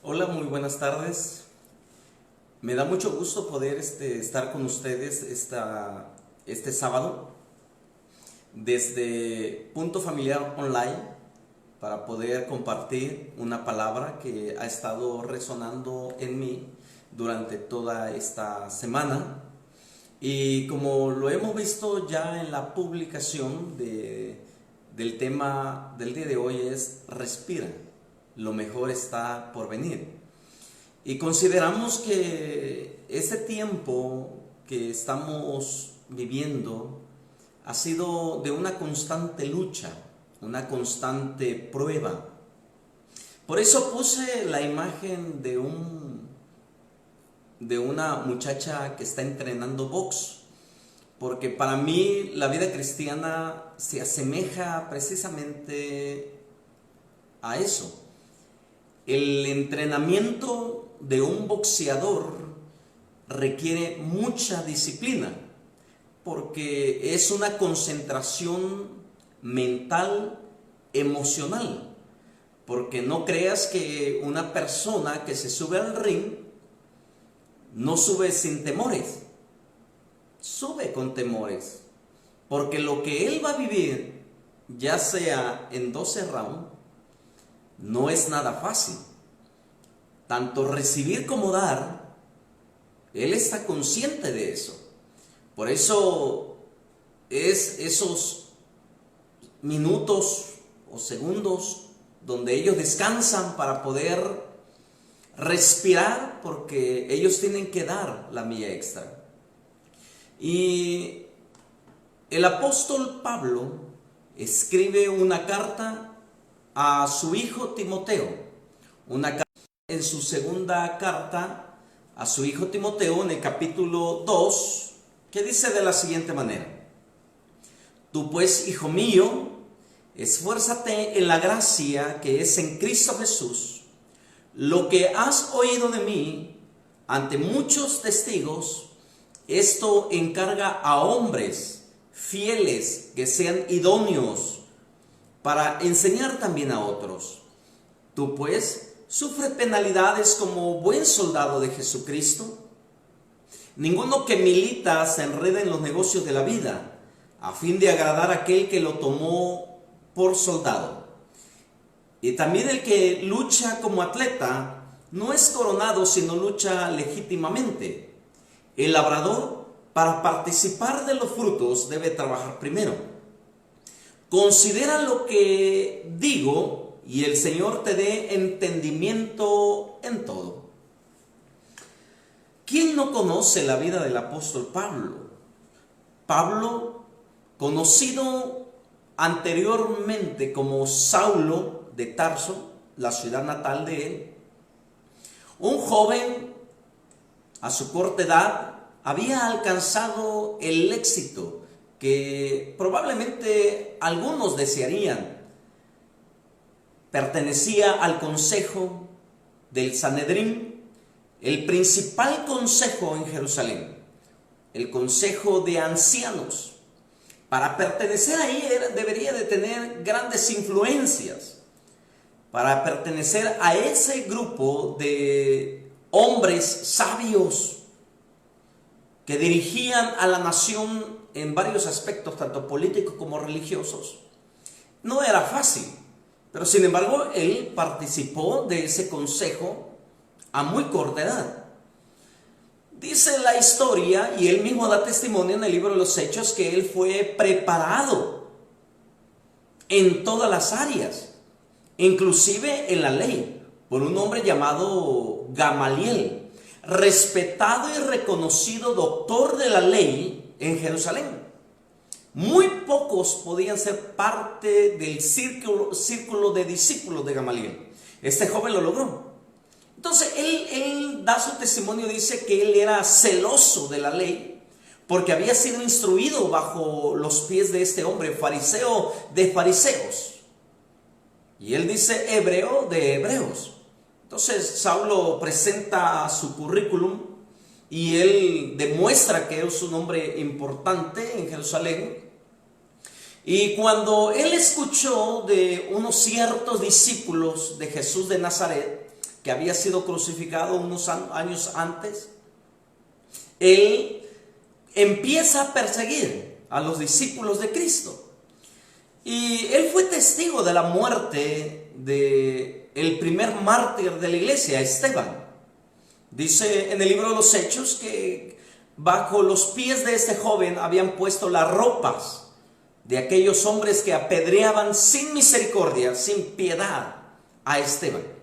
Hola, muy buenas tardes. Me da mucho gusto poder estar con ustedes este sábado desde Punto Familiar Online para poder compartir una palabra que ha estado resonando en mí durante toda esta semana. Y como lo hemos visto ya en la publicación del tema del día de hoy es respira, lo mejor está por venir. Y consideramos que ese tiempo que estamos viviendo ha sido de una constante lucha, una constante prueba. Por eso puse la imagen de una muchacha que está entrenando box, porque para mí la vida cristiana se asemeja precisamente a eso. El entrenamiento de un boxeador requiere mucha disciplina, porque es una concentración mental, emocional, porque no creas que una persona que se sube al ring no sube sin temores, sube con temores, porque lo que él va a vivir, ya sea en 12 rounds, no es nada fácil. Tanto recibir como dar, él está consciente de eso. Por eso es esos minutos o segundos donde ellos descansan para poder respirar, porque ellos tienen que dar la milla extra. Y el apóstol Pablo escribe una carta a su hijo Timoteo, en su segunda carta a su hijo Timoteo, en el capítulo 2, que dice de la siguiente manera: Tú pues, hijo mío, esfuérzate en la gracia que es en Cristo Jesús. Lo que has oído de mí ante muchos testigos, esto encarga a hombres fieles que sean idóneos para enseñar también a otros. Tú pues sufre penalidades como buen soldado de Jesucristo. Ninguno que milita se enreda en los negocios de la vida, a fin de agradar a aquel que lo tomó por soldado. Y también el que lucha como atleta no es coronado, sino lucha legítimamente. El labrador, para participar de los frutos, debe trabajar primero. Considera lo que digo, y el Señor te dé entendimiento en todo. ¿Quién no conoce la vida del apóstol Pablo? Pablo, conocido anteriormente como Saulo de Tarso, la ciudad natal de él, un joven a su corta edad había alcanzado el éxito que probablemente algunos desearían. Pertenecía al consejo del Sanedrín, el principal consejo en Jerusalén, el consejo de ancianos. Para pertenecer ahí debería de tener grandes influencias. Para pertenecer a ese grupo de hombres sabios que dirigían a la nación en varios aspectos, tanto políticos como religiosos, no era fácil. Pero sin embargo, él participó de ese consejo a muy corta edad. Dice la historia, y él mismo da testimonio en el libro de los Hechos, que él fue preparado en todas las áreas, inclusive en la ley, por un hombre llamado Gamaliel, respetado y reconocido doctor de la ley en Jerusalén. Muy pocos podían ser parte del círculo de discípulos de Gamaliel. Este joven lo logró. Entonces él da su testimonio, dice que él era celoso de la ley porque había sido instruido bajo los pies de este hombre, fariseo de fariseos. Y él dice hebreo de hebreos. Entonces Saulo presenta su currículum y él demuestra que es un hombre importante en Jerusalén. Y cuando él escuchó de unos ciertos discípulos de Jesús de Nazaret que había sido crucificado unos años antes, él empieza a perseguir a los discípulos de Cristo. Y él fue testigo de la muerte del primer mártir de la iglesia, Esteban. Dice en el libro de los Hechos que bajo los pies de este joven habían puesto las ropas de aquellos hombres que apedreaban sin misericordia, sin piedad a Esteban.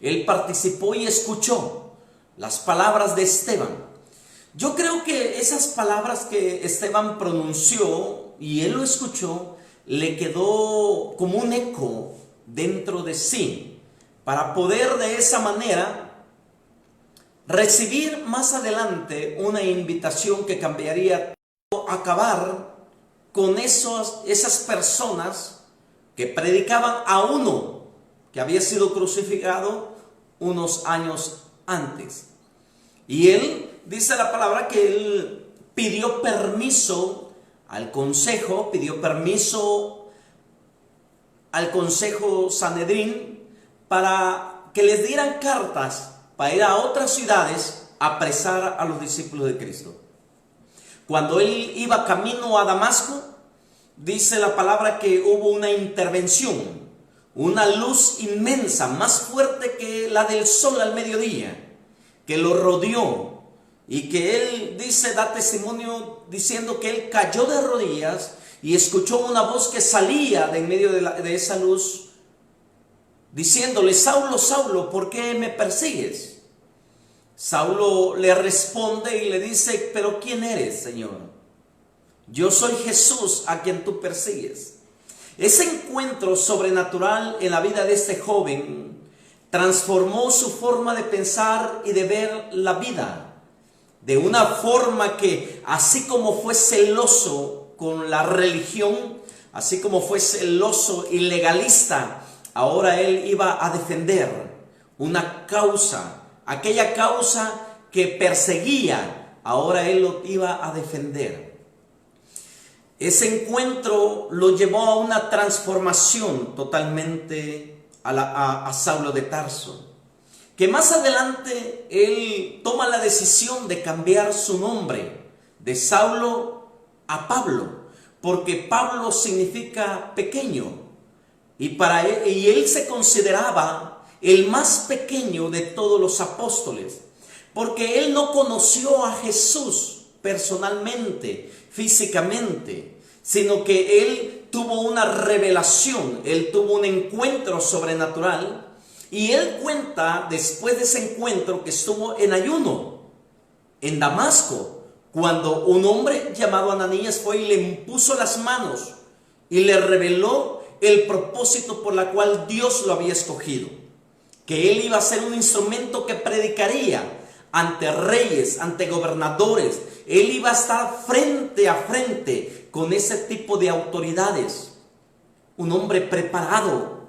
Él participó y escuchó las palabras de Esteban. Yo creo que esas palabras que Esteban pronunció y él lo escuchó, le quedó como un eco dentro de sí, para poder de esa manera recibir más adelante una invitación que cambiaría todo, acabar con esas personas que predicaban a uno que había sido crucificado unos años antes. Y él, dice la palabra, que él pidió permiso al consejo, al consejo Sanedrín para que les dieran cartas para ir a otras ciudades a apresar a los discípulos de Cristo. Cuando él iba camino a Damasco, dice la palabra que hubo una intervención, una luz inmensa, más fuerte que la del sol al mediodía, que lo rodeó. Y que él dice, da testimonio diciendo que él cayó de rodillas y escuchó una voz que salía de en medio de esa luz, diciéndole: Saulo, Saulo, ¿por qué me persigues? Saulo le responde y le dice: ¿pero quién eres, Señor? Yo soy Jesús a quien tú persigues. Ese encuentro sobrenatural en la vida de este joven transformó su forma de pensar y de ver la vida. De una forma que, así como fue celoso con la religión, así como fue celoso y legalista, ahora él iba a defender una causa, aquella causa que perseguía, ahora él lo iba a defender. Ese encuentro lo llevó a una transformación totalmente a Saulo de Tarso, que más adelante él toma la decisión de cambiar su nombre de Saulo a Pablo, porque Pablo significa pequeño, y él se consideraba el más pequeño de todos los apóstoles, porque él no conoció a Jesús personalmente, físicamente, sino que él tuvo una revelación, él tuvo un encuentro sobrenatural. Y él cuenta, después de ese encuentro, que estuvo en ayuno en Damasco, cuando un hombre llamado Ananías fue y le impuso las manos y le reveló el propósito por la cual Dios lo había escogido, que él iba a ser un instrumento que predicaría ante reyes, ante gobernadores. Él iba a estar frente a frente con ese tipo de autoridades, un hombre preparado.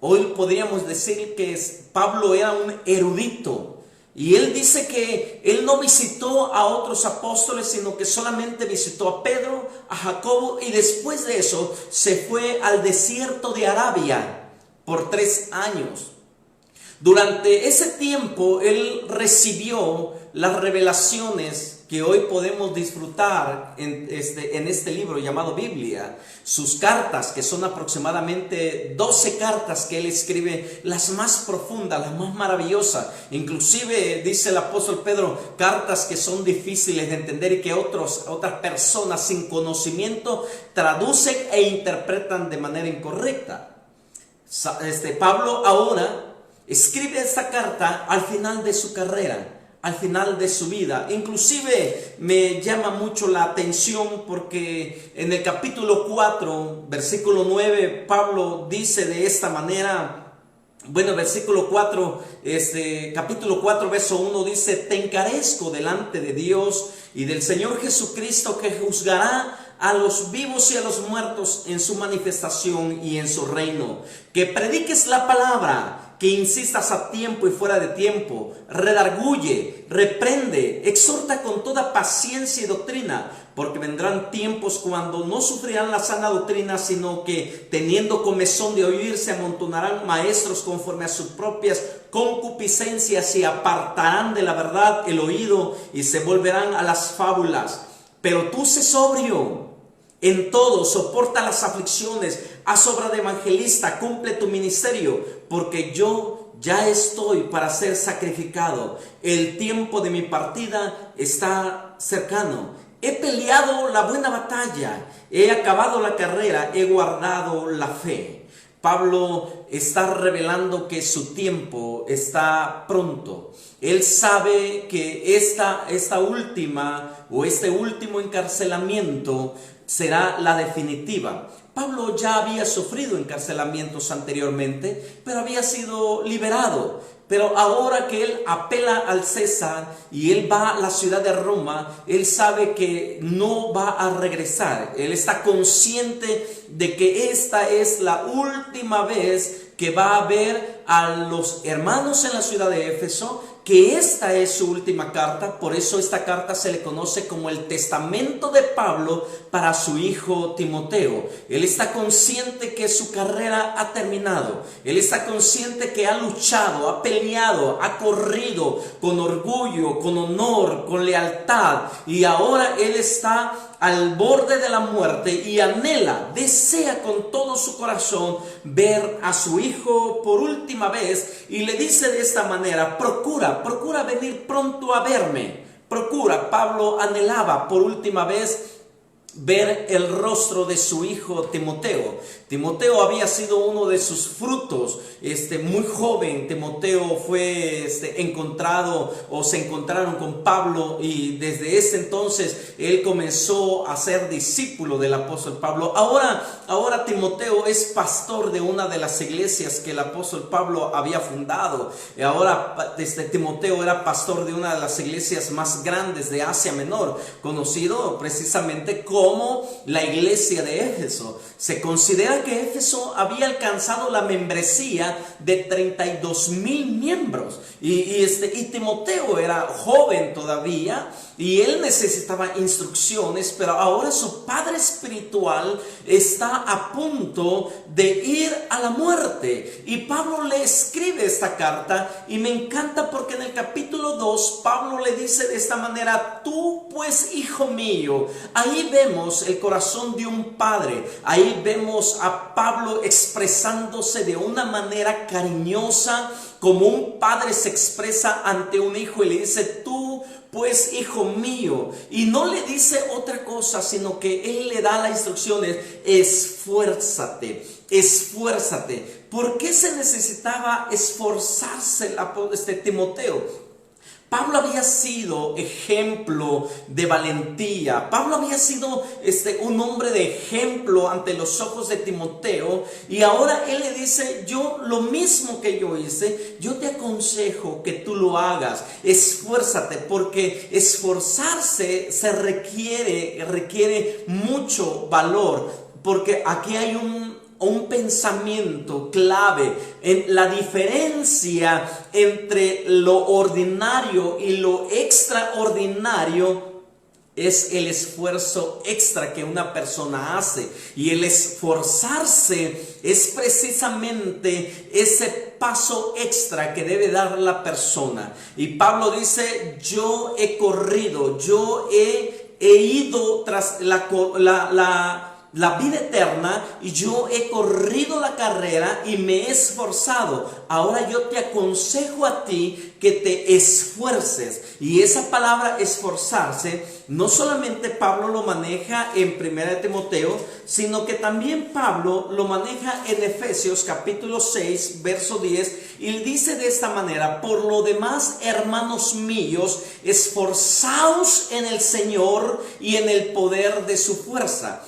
Hoy podríamos decir que Pablo era un erudito, y él dice que él no visitó a otros apóstoles, sino que solamente visitó a Pedro, a Jacobo, y después de eso se fue al desierto de Arabia por 3 años. Durante ese tiempo él recibió las revelaciones que hoy podemos disfrutar en este libro llamado Biblia. Sus cartas, que son aproximadamente 12 cartas que él escribe, las más profundas, las más maravillosas. Inclusive dice el apóstol Pedro, cartas que son difíciles de entender y que otras personas sin conocimiento traducen e interpretan de manera incorrecta. Pablo ahora escribe esta carta al final de su carrera, al final de su vida. Inclusive me llama mucho la atención porque en el capítulo 4, versículo 9, Pablo dice de esta manera, versículo 4, capítulo 4, verso 1 dice: te encarezco delante de Dios y del Señor Jesucristo, que juzgará a los vivos y a los muertos en su manifestación y en su reino, que prediques la palabra, que insistas a tiempo y fuera de tiempo, redarguye, reprende, exhorta con toda paciencia y doctrina, porque vendrán tiempos cuando no sufrirán la sana doctrina, sino que teniendo comezón de oír, se amontonarán maestros conforme a sus propias concupiscencias y apartarán de la verdad el oído y se volverán a las fábulas. Pero tú sé sobrio en todo, soporta las aflicciones, haz obra de evangelista, cumple tu ministerio, porque yo ya estoy para ser sacrificado. El tiempo de mi partida está cercano. He peleado la buena batalla, he acabado la carrera, he guardado la fe. Pablo está revelando que su tiempo está pronto. Él sabe que esta última o este último encarcelamiento será la definitiva. Pablo ya había sufrido encarcelamientos anteriormente, pero había sido liberado. Pero ahora que él apela al César y él va a la ciudad de Roma, él sabe que no va a regresar. Él está consciente de que esta es la última vez que va a ver a los hermanos en la ciudad de Éfeso, que esta es su última carta. Por eso esta carta se le conoce como el testamento de Pablo para su hijo Timoteo. Él está consciente que su carrera ha terminado. Él está consciente que ha luchado, ha peleado, ha corrido con orgullo, con honor, con lealtad. Y ahora él está al borde de la muerte y anhela, desea con todo su corazón ver a su hijo por última vez, y le dice de esta manera: procura venir pronto a verme. Pablo anhelaba por última vez ver el rostro de su hijo Timoteo. Timoteo había sido uno de sus frutos. Muy joven Timoteo fue encontrado, o se encontraron con Pablo, y desde ese entonces él comenzó a ser discípulo del apóstol Pablo. Ahora Timoteo es pastor de una de las iglesias que el apóstol Pablo había fundado. Ahora Timoteo era pastor de una de las iglesias más grandes de Asia Menor, conocido precisamente como la iglesia de Éfeso. Se considera que Éfeso había alcanzado la membresía de 32,000 miembros, y Timoteo era joven todavía y él necesitaba instrucciones, pero ahora su padre espiritual está a punto de ir a la muerte, y Pablo le escribe esta carta. Y me encanta porque en el capítulo 2 Pablo le dice de esta manera: tú pues, hijo mío. Ahí vemos el corazón de un padre. Ahí vemos a Pablo expresándose de una manera cariñosa, como un padre se expresa ante un hijo, y le dice: tú pues, hijo mío. Y no le dice otra cosa, sino que él le da las instrucciones: esfuérzate. ¿Por qué se necesitaba esforzarse Timoteo? Pablo había sido ejemplo de valentía. Pablo había sido un hombre de ejemplo ante los ojos de Timoteo. Y ahora él le dice: yo, lo mismo que yo hice, yo te aconsejo que tú lo hagas. Esfuérzate, porque esforzarse se requiere mucho valor. Porque aquí hay un pensamiento clave en la diferencia entre lo ordinario y lo extraordinario. Es el esfuerzo extra que una persona hace, y el esforzarse es precisamente ese paso extra que debe dar la persona. Y Pablo dice: yo he corrido, yo he ido tras la vida eterna, y yo he corrido la carrera y me he esforzado. Ahora yo te aconsejo a ti que te esfuerces. Y esa palabra esforzarse, no solamente Pablo lo maneja en 1 Timoteo, sino que también Pablo lo maneja en Efesios capítulo 6, verso 10, y dice de esta manera: por lo demás, hermanos míos, esforzaos en el Señor y en el poder de su fuerza.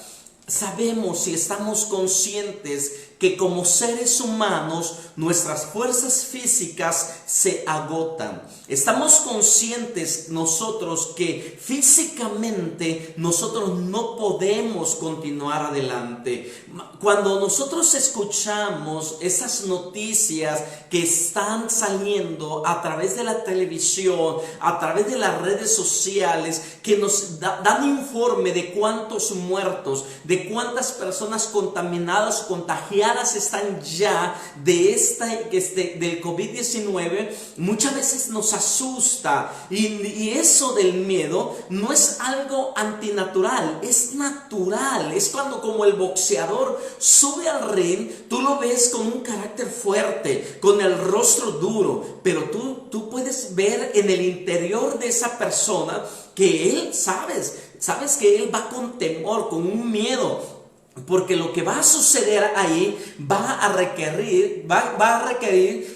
Sabemos y estamos conscientes que como seres humanos nuestras fuerzas físicas se agotan. Estamos conscientes nosotros que físicamente nosotros no podemos continuar adelante. Cuando nosotros escuchamos esas noticias que están saliendo a través de la televisión, a través de las redes sociales, que nos dan informe de cuántos muertos, de cuántas personas contaminadas, contagiadas están ya del COVID-19, muchas veces nos asusta. Y eso del miedo no es algo antinatural, es natural. Es cuando, como el boxeador sube al ring, tú lo ves con un carácter fuerte, con el rostro duro, pero tú puedes ver en el interior de esa persona que él, sabes que él va con temor, con un miedo. Porque lo que va a suceder ahí va a requerir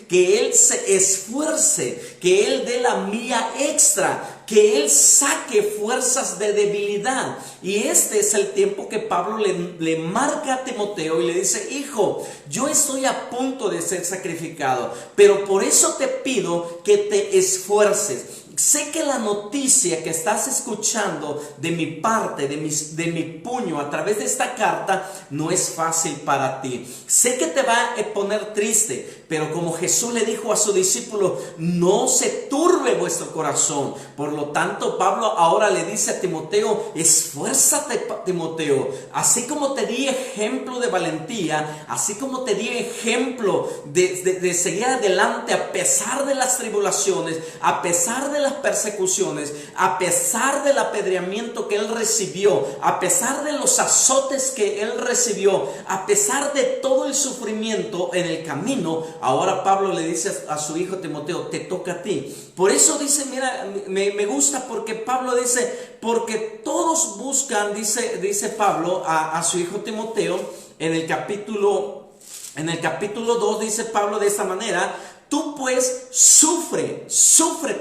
que él se esfuerce, que él dé la milla extra, que él saque fuerzas de debilidad. Y este es el tiempo que Pablo le marca a Timoteo y le dice: hijo, yo estoy a punto de ser sacrificado, pero por eso te pido que te esfuerces. Sé que la noticia que estás escuchando de mi parte, de mi puño a través de esta carta, no es fácil para ti. Sé que te va a poner triste, pero como Jesús le dijo a su discípulo, no se turbe vuestro corazón. Por lo tanto, Pablo ahora le dice a Timoteo: esfuérzate, Timoteo. Así como te di ejemplo de valentía, así como te di ejemplo de seguir adelante a pesar de las tribulaciones, a pesar de las persecuciones, a pesar del apedreamiento que él recibió, a pesar de los azotes que él recibió, a pesar de todo el sufrimiento en el camino, ahora Pablo le dice a su hijo Timoteo: te toca a ti. Por eso dice, mira, me gusta porque Pablo dice, porque todos buscan, dice Pablo a su hijo Timoteo en el capítulo 2, dice Pablo de esta manera: tú pues sufre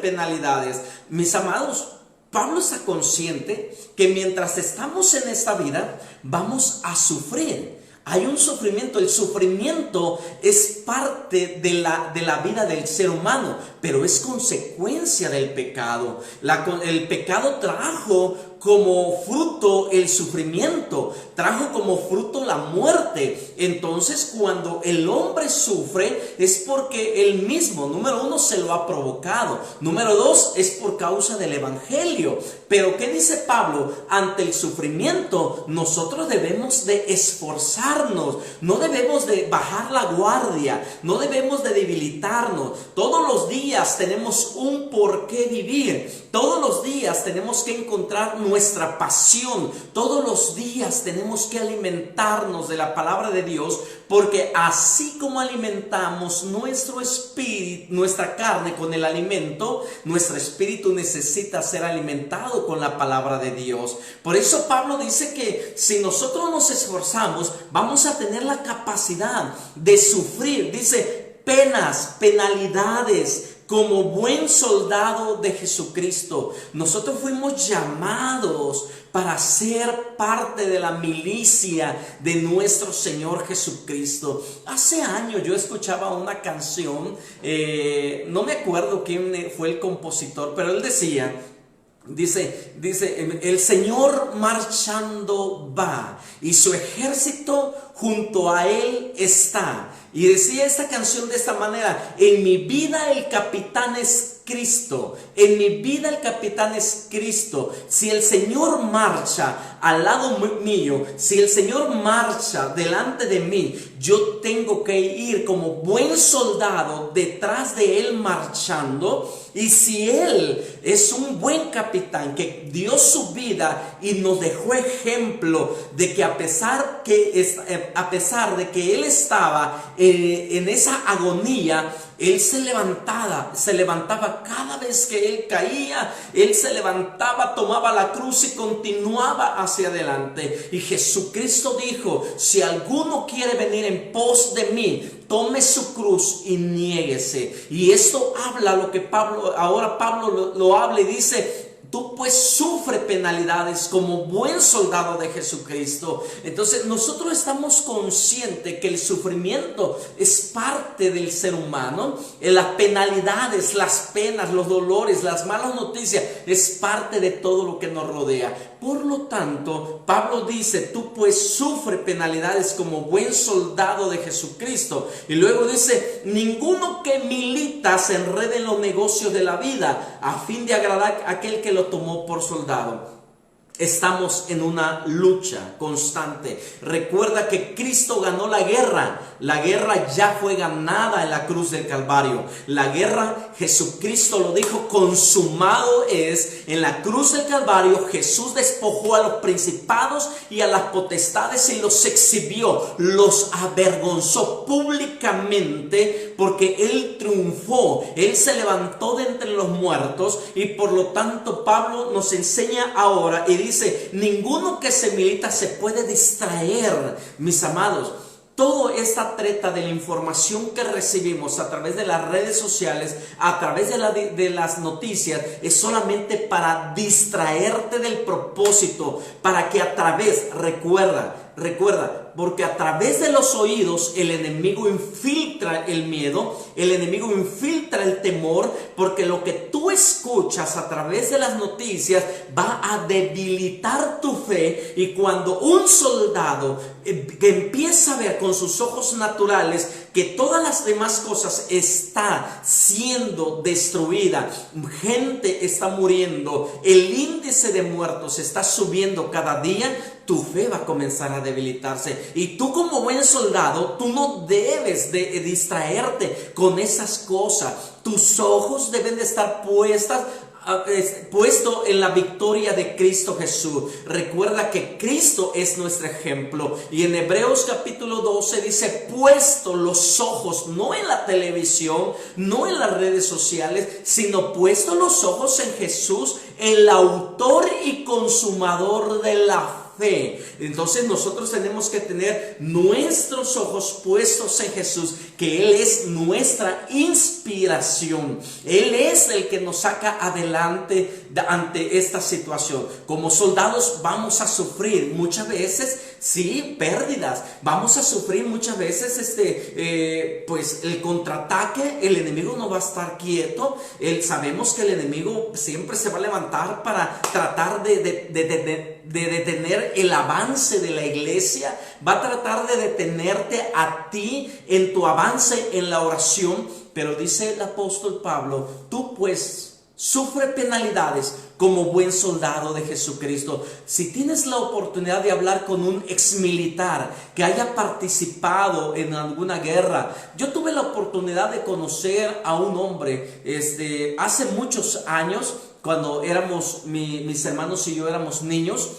penalidades. Mis amados, Pablo está consciente que mientras estamos en esta vida vamos a sufrir. Hay un sufrimiento. El sufrimiento es parte de la vida del ser humano, pero es consecuencia del pecado. El pecado trajo como fruto el sufrimiento, trajo como fruto la muerte. Entonces, cuando el hombre sufre es porque él mismo, número uno, se lo ha provocado. Número dos, es por causa del evangelio. Pero ¿qué dice Pablo? Ante el sufrimiento nosotros debemos de esforzarnos, no debemos de bajar la guardia, no debemos de debilitarnos. Todos los días tenemos un por qué vivir. Todos los días tenemos que encontrar nuestra pasión. Todos los días tenemos que alimentarnos de la palabra de Dios, porque así como alimentamos nuestro espíritu, nuestra carne con el alimento, nuestro espíritu necesita ser alimentado con la palabra de Dios. Por eso Pablo dice que si nosotros nos esforzamos, vamos a tener la capacidad de sufrir, dice, penalidades, como buen soldado de Jesucristo. Nosotros fuimos llamados para ser parte de la milicia de nuestro Señor Jesucristo. Hace años yo escuchaba una canción, no me acuerdo quién fue el compositor, pero él decía, dice, el Señor marchando va y su ejército junto a él está. Y decía esta canción de esta manera: en mi vida el capitán es Cristo, en mi vida el capitán es Cristo. Si el Señor marcha al lado mío, si el Señor marcha delante de mí, yo tengo que ir como buen soldado detrás de Él marchando. Y si Él es un buen capitán que dio su vida y nos dejó ejemplo de que a pesar de que Él estaba en esa agonía, Él se levantaba cada vez que Él caía, Él se levantaba, tomaba la cruz y continuaba hacia adelante. Y Jesucristo dijo: si alguno quiere venir en pos de mí, tome su cruz y niéguese. Y esto habla lo que Pablo lo habla y dice: tú pues sufre penalidades como buen soldado de Jesucristo. Entonces nosotros estamos conscientes que el sufrimiento es parte del ser humano. Las penalidades, las penas, los dolores, las malas noticias es parte de todo lo que nos rodea. Por lo tanto, Pablo dice, tú pues sufre penalidades como buen soldado de Jesucristo. Y luego dice, ninguno que milita se enrede en los negocios de la vida a fin de agradar a aquel que lo tomó por soldado. Estamos en una lucha constante. Recuerda que Cristo ganó la guerra. La guerra ya fue ganada en la cruz del Calvario. La guerra, Jesucristo lo dijo, consumado es. En la cruz del Calvario Jesús despojó a los principados y a las potestades y los exhibió, los avergonzó públicamente, porque Él triunfó, Él se levantó de entre los muertos. Y por lo tanto Pablo nos enseña ahora y dice, ninguno que se milita se puede distraer, mis amados. Toda esta treta de la información que recibimos a través de las redes sociales, a través de las noticias, es solamente para distraerte del propósito, para que a través, recuerda, porque a través de los oídos el enemigo infiltra el miedo, el enemigo infiltra el temor, porque lo que tú escuchas a través de las noticias va a debilitar tu fe. Y cuando un soldado que empieza a ver con sus ojos naturales que todas las demás cosas está siendo destruida, gente está muriendo, el índice de muertos está subiendo cada día, tu fe va a comenzar a debilitarse. Y tú, como buen soldado, tú no debes de distraerte con esas cosas. Tus ojos deben de estar puesto en la victoria de Cristo Jesús. Recuerda que Cristo es nuestro ejemplo. Y en Hebreos capítulo 12 dice, puesto los ojos no en la televisión, no en las redes sociales, sino puesto los ojos en Jesús, el autor y consumador de la fe. Entonces nosotros tenemos que tener nuestros ojos puestos en Jesús, que Él es nuestra inspiración. Él es el que nos saca adelante ante esta situación. Como soldados vamos a sufrir muchas veces, sí, pérdidas. Vamos a sufrir muchas veces pues el contraataque. El enemigo no va a estar quieto. Sabemos que el enemigo siempre se va a levantar para tratar de detener el avance de la iglesia. Va a tratar de detenerte a ti en tu avance en la oración. Pero dice el apóstol Pablo, tú pues sufre penalidades como buen soldado de Jesucristo. Si tienes la oportunidad de hablar con un exmilitar que haya participado en alguna guerra, yo tuve la oportunidad de conocer a un hombre hace muchos años, cuando mis hermanos y yo éramos niños.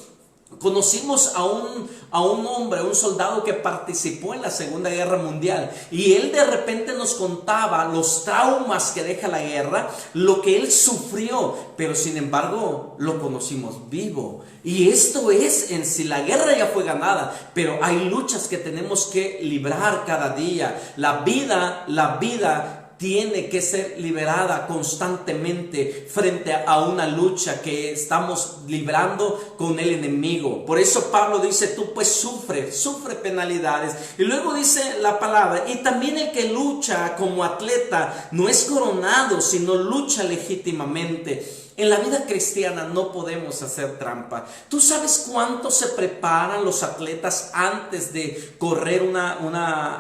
Conocimos a un hombre, un soldado que participó en la Segunda Guerra Mundial, y él de repente nos contaba los traumas que deja la guerra, lo que él sufrió, pero sin embargo lo conocimos vivo. Y esto es en sí, la guerra ya fue ganada, pero hay luchas que tenemos que librar cada día. La vida tiene que ser liberada constantemente frente a una lucha que estamos librando con el enemigo. Por eso Pablo dice, tú pues sufre penalidades. Y luego dice la palabra, y también el que lucha como atleta no es coronado, sino lucha legítimamente. En la vida cristiana no podemos hacer trampa. ¿Tú sabes cuánto se preparan los atletas antes de correr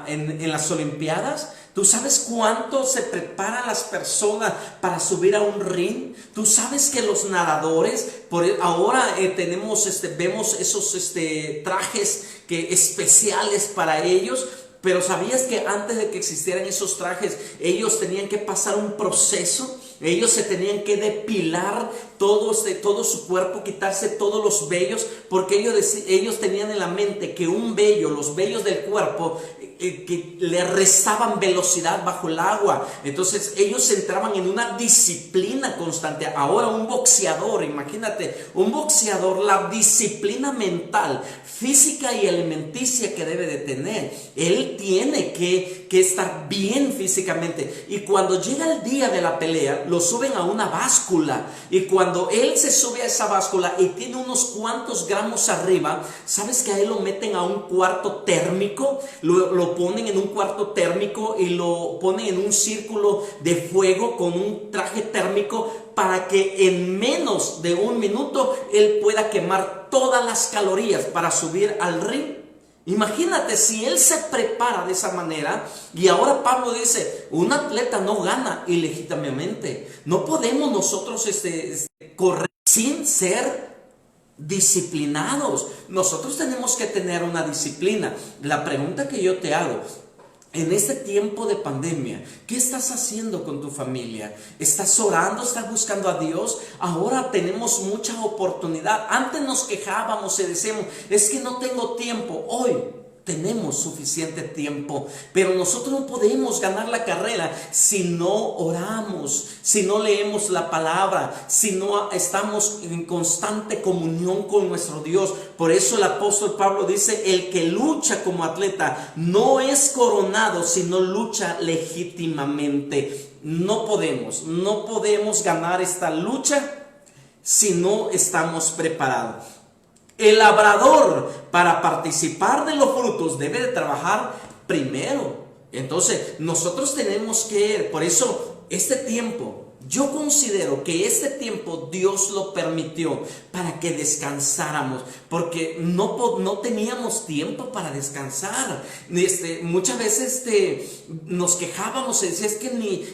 en las Olimpiadas? ¿Tú sabes cuánto se preparan las personas para subir a un ring? ¿Tú sabes que los nadadores, ahora vemos esos trajes especiales para ellos? Pero ¿sabías que antes de que existieran esos trajes, ellos tenían que pasar un proceso? Ellos se tenían que depilar todo su cuerpo, quitarse todos los vellos, porque ellos tenían en la mente que los vellos del cuerpo que le restaban velocidad bajo el agua. Entonces ellos entraban en una disciplina constante. Ahora un boxeador, imagínate, un boxeador, la disciplina mental, física y alimenticia que debe de tener. Él tiene que estar bien físicamente. Y cuando llega el día de la pelea, lo suben a una báscula. Y cuando él se sube a esa báscula y tiene unos cuantos gramos arriba, ¿sabes que a él lo meten a un cuarto térmico? Lo ponen en un cuarto térmico y lo ponen en un círculo de fuego con un traje térmico para que en menos de un minuto él pueda quemar todas las calorías para subir al ring. Imagínate si él se prepara de esa manera. Y ahora Pablo dice, un atleta no gana ilegítimamente. No podemos nosotros correr sin ser disciplinados. Nosotros tenemos que tener una disciplina. La pregunta que yo te hago: en este tiempo de pandemia, ¿qué estás haciendo con tu familia? ¿Estás orando? ¿Estás buscando a Dios? Ahora tenemos mucha oportunidad. Antes nos quejábamos y decíamos, es que no tengo tiempo. Hoy tenemos suficiente tiempo, pero nosotros no podemos ganar la carrera si no oramos, si no leemos la palabra, si no estamos en constante comunión con nuestro Dios. Por eso el apóstol Pablo dice, el que lucha como atleta no es coronado, sino lucha legítimamente. No podemos ganar esta lucha si no estamos preparados. El labrador, para participar de los frutos, debe de trabajar primero. Entonces, nosotros tenemos que, por eso, este tiempo, yo considero que este tiempo Dios lo permitió para que descansáramos, porque no teníamos tiempo para descansar. Muchas veces nos quejábamos y decíamos, es que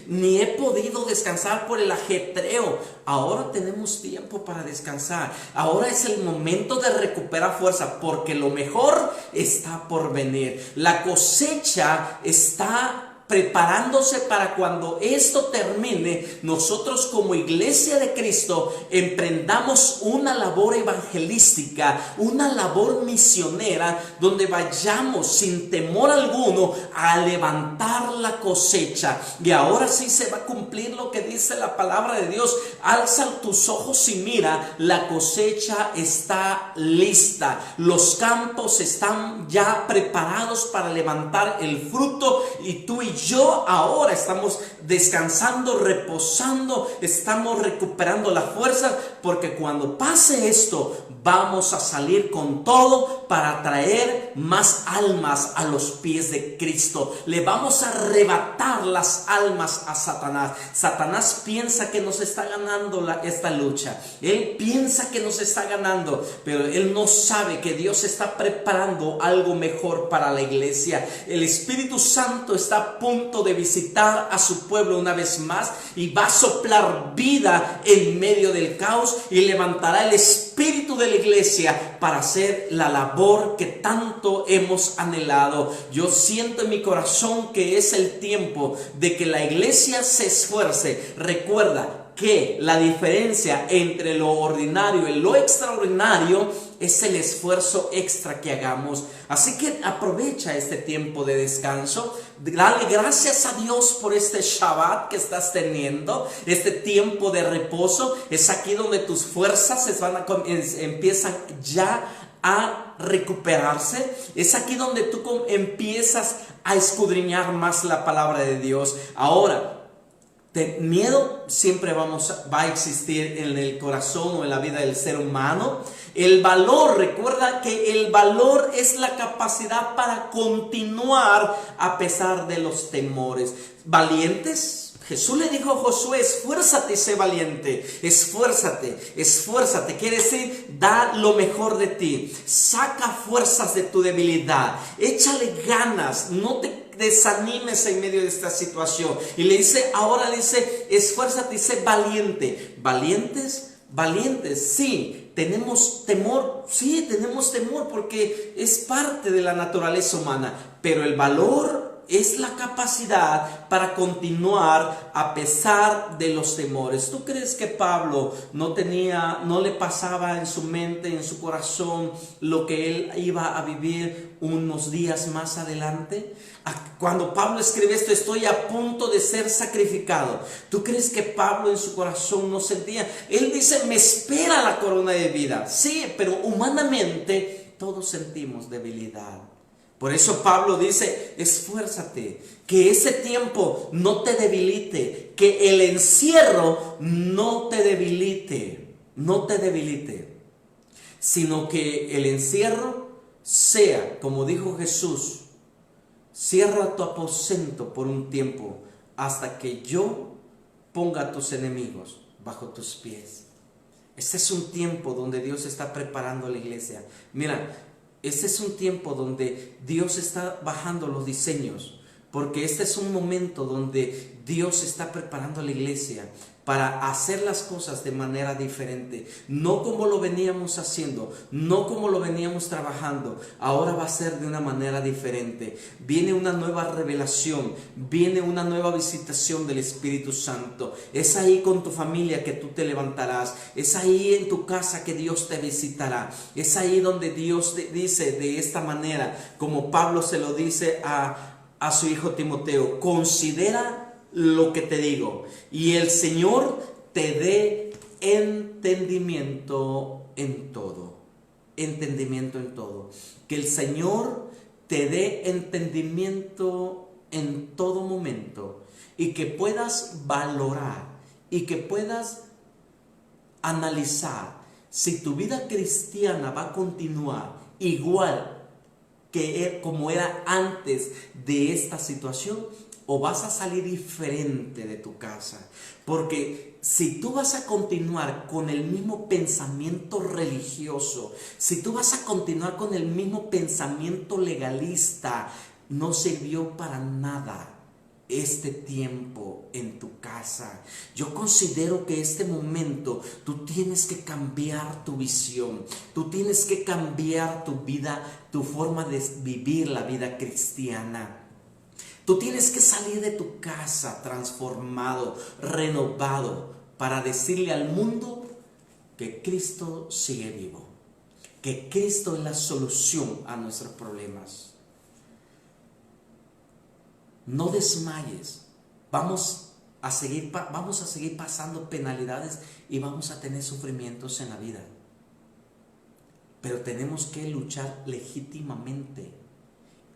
ni he podido descansar por el ajetreo. Ahora tenemos tiempo para descansar. Ahora es el momento de recuperar fuerza, porque lo mejor está por venir. La cosecha está preparándose para cuando esto termine, nosotros como iglesia de Cristo emprendamos una labor evangelística, una labor misionera, donde vayamos sin temor alguno a levantar la cosecha. Y ahora sí se va a cumplir lo que dice la palabra de Dios: alza tus ojos y mira, la cosecha está lista, los campos están ya preparados para levantar el fruto, y tú y yo ahora estamos descansando, reposando, estamos recuperando la fuerza, porque cuando pase esto vamos a salir con todo para traer más almas a los pies de Cristo. Le vamos a arrebatar las almas a Satanás. Satanás piensa que nos está ganando esta lucha. Él piensa que nos está ganando, pero él no sabe que Dios está preparando algo mejor para la iglesia. El Espíritu Santo está a punto de visitar a su pueblo una vez más y va a soplar vida en medio del caos y levantará el espíritu de la iglesia para hacer la labor que tanto hemos anhelado. Yo siento en mi corazón que es el tiempo de que la iglesia se esfuerce. Recuerda que la diferencia entre lo ordinario y lo extraordinario es el esfuerzo extra que hagamos. Así que aprovecha este tiempo de descanso. Dale gracias a Dios por este Shabbat que estás teniendo, este tiempo de reposo. Es aquí donde tus fuerzas empiezan ya a recuperarse. Es aquí donde tú empiezas a escudriñar más la palabra de Dios. Ahora, miedo siempre va a existir en el corazón o en la vida del ser humano. El valor, recuerda que el valor es la capacidad para continuar a pesar de los temores. Valientes. Jesús le dijo a Josué: esfuérzate y sé valiente. Esfuérzate. Quiere decir, da lo mejor de ti. Saca fuerzas de tu debilidad. Échale ganas. No te desanimes en medio de esta situación. Y le dice, ahora le dice, esfuérzate y sé valiente. Valientes, sí. Tenemos temor porque es parte de la naturaleza humana. Pero el valor es la capacidad para continuar a pesar de los temores. ¿Tú crees que Pablo no le pasaba en su mente, en su corazón, lo que él iba a vivir unos días más adelante? Cuando Pablo escribe esto, estoy a punto de ser sacrificado. ¿Tú crees que Pablo en su corazón no sentía? Él dice, me espera la corona de vida. Sí, pero humanamente todos sentimos debilidad. Por eso Pablo dice, esfuérzate, que ese tiempo no te debilite, que el encierro no te debilite, sino que el encierro sea, como dijo Jesús, cierra tu aposento por un tiempo hasta que yo ponga a tus enemigos bajo tus pies. Este es un tiempo donde Dios está preparando a la iglesia. Mira, este es un tiempo donde Dios está bajando los diseños, porque este es un momento donde Dios está preparando a la iglesia para hacer las cosas de manera diferente, no como lo veníamos haciendo, no como lo veníamos trabajando. Ahora va a ser de una manera diferente. Viene una nueva revelación, viene una nueva visitación del Espíritu Santo. Es ahí con tu familia que tú te levantarás, es ahí en tu casa que Dios te visitará, es ahí donde Dios te dice de esta manera, como Pablo se lo dice a su hijo Timoteo, considera lo que te digo, y el Señor te dé entendimiento en todo. Entendimiento en todo. Que el Señor te dé entendimiento en todo momento, y que puedas valorar y que puedas analizar si tu vida cristiana va a continuar igual que como era antes de esta situación, o vas a salir diferente de tu casa. Porque si tú vas a continuar con el mismo pensamiento religioso, si tú vas a continuar con el mismo pensamiento legalista, no sirvió para nada este tiempo en tu casa. Yo considero que este momento tú tienes que cambiar tu visión, tú tienes que cambiar tu vida, tu forma de vivir la vida cristiana. Tú tienes que salir de tu casa transformado, renovado, para decirle al mundo que Cristo sigue vivo, que Cristo es la solución a nuestros problemas. No desmayes, vamos a seguir pasando penalidades y vamos a tener sufrimientos en la vida. Pero tenemos que luchar legítimamente.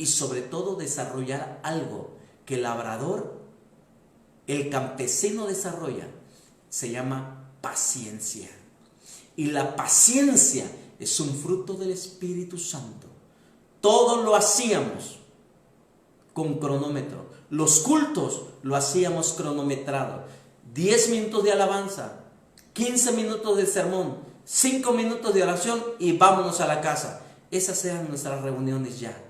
Y sobre todo desarrollar algo que el labrador, el campesino desarrolla, se llama paciencia. Y la paciencia es un fruto del Espíritu Santo. Todo lo hacíamos con cronómetro. Los cultos lo hacíamos cronometrado. 10 minutos de alabanza, 15 minutos de sermón, 5 minutos de oración y vámonos a la casa. Esas eran nuestras reuniones ya.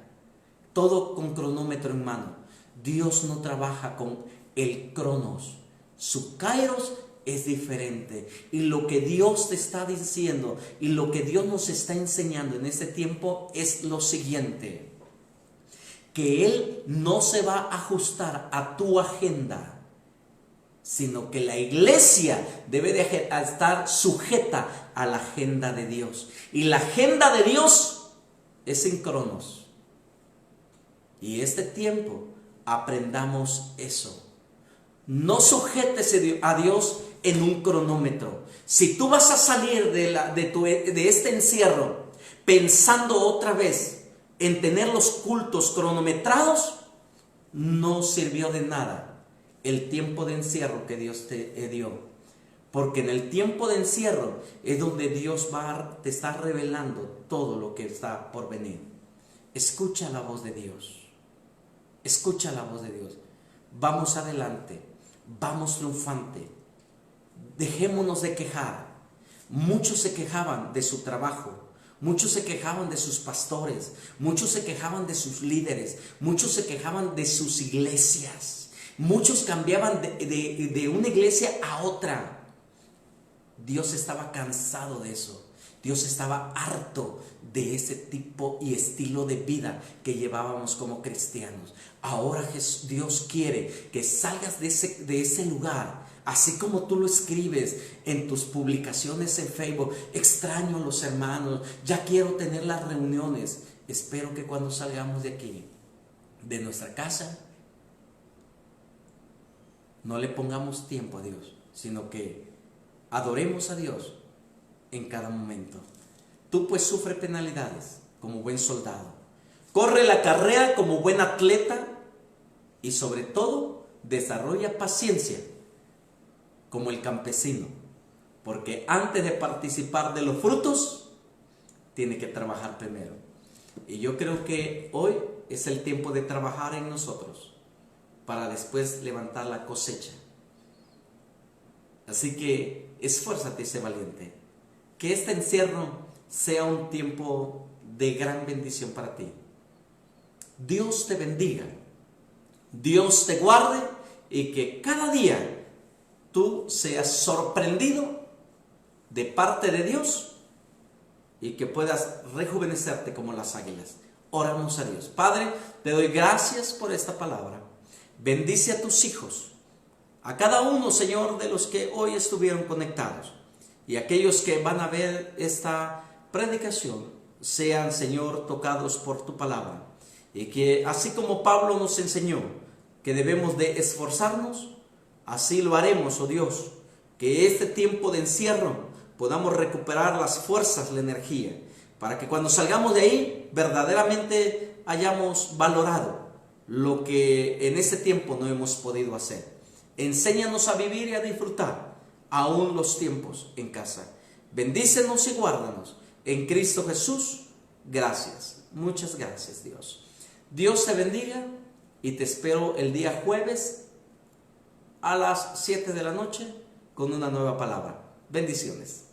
Todo con cronómetro en mano. Dios no trabaja con el cronos. Su kairos es diferente. Y lo que Dios te está diciendo y lo que Dios nos está enseñando en este tiempo es lo siguiente: que Él no se va a ajustar a tu agenda, sino que la iglesia debe de estar sujeta a la agenda de Dios. Y la agenda de Dios es en cronos. Y este tiempo aprendamos eso. No sujetes a Dios en un cronómetro. Si tú vas a salir de este encierro pensando otra vez en tener los cultos cronometrados, no sirvió de nada el tiempo de encierro que Dios te dio. Porque en el tiempo de encierro es donde Dios te está revelando todo lo que está por venir. Escucha la voz de Dios. Escucha la voz de Dios. Vamos adelante. Vamos triunfante. Dejémonos de quejar. Muchos se quejaban de su trabajo. Muchos se quejaban de sus pastores. Muchos se quejaban de sus líderes. Muchos se quejaban de sus iglesias. Muchos cambiaban de una iglesia a otra. Dios estaba cansado de eso. Dios estaba harto de ese tipo y estilo de vida que llevábamos como cristianos. Ahora Dios quiere que salgas de ese lugar, así como tú lo escribes en tus publicaciones en Facebook. Extraño a los hermanos, ya quiero tener las reuniones. Espero que cuando salgamos de aquí de nuestra casa, no le pongamos tiempo a Dios, sino que adoremos a Dios en cada momento. Tú pues sufre penalidades como buen soldado. Corre la carrera como buen atleta y sobre todo desarrolla paciencia como el campesino, porque antes de participar de los frutos tiene que trabajar primero. Y yo creo que hoy es el tiempo de trabajar en nosotros para después levantar la cosecha. Así que esfuérzate y sé valiente. Que este encierro sea un tiempo de gran bendición para ti. Dios te bendiga, Dios te guarde y que cada día tú seas sorprendido de parte de Dios y que puedas rejuvenecerte como las águilas. Oramos a Dios. Padre, te doy gracias por esta palabra. Bendice a tus hijos, a cada uno, Señor, de los que hoy estuvieron conectados y aquellos que van a ver esta predicación, sean, Señor, tocados por tu palabra. Y que así como Pablo nos enseñó que debemos de esforzarnos, así lo haremos, oh Dios, que este tiempo de encierro podamos recuperar las fuerzas, la energía, para que cuando salgamos de ahí verdaderamente hayamos valorado lo que en ese tiempo no hemos podido hacer. Enséñanos a vivir y a disfrutar aún los tiempos en casa. Bendícenos y guárdanos. En Cristo Jesús, gracias. Muchas gracias, Dios. Dios te bendiga y te espero el día jueves a las 7 de la noche con una nueva palabra. Bendiciones.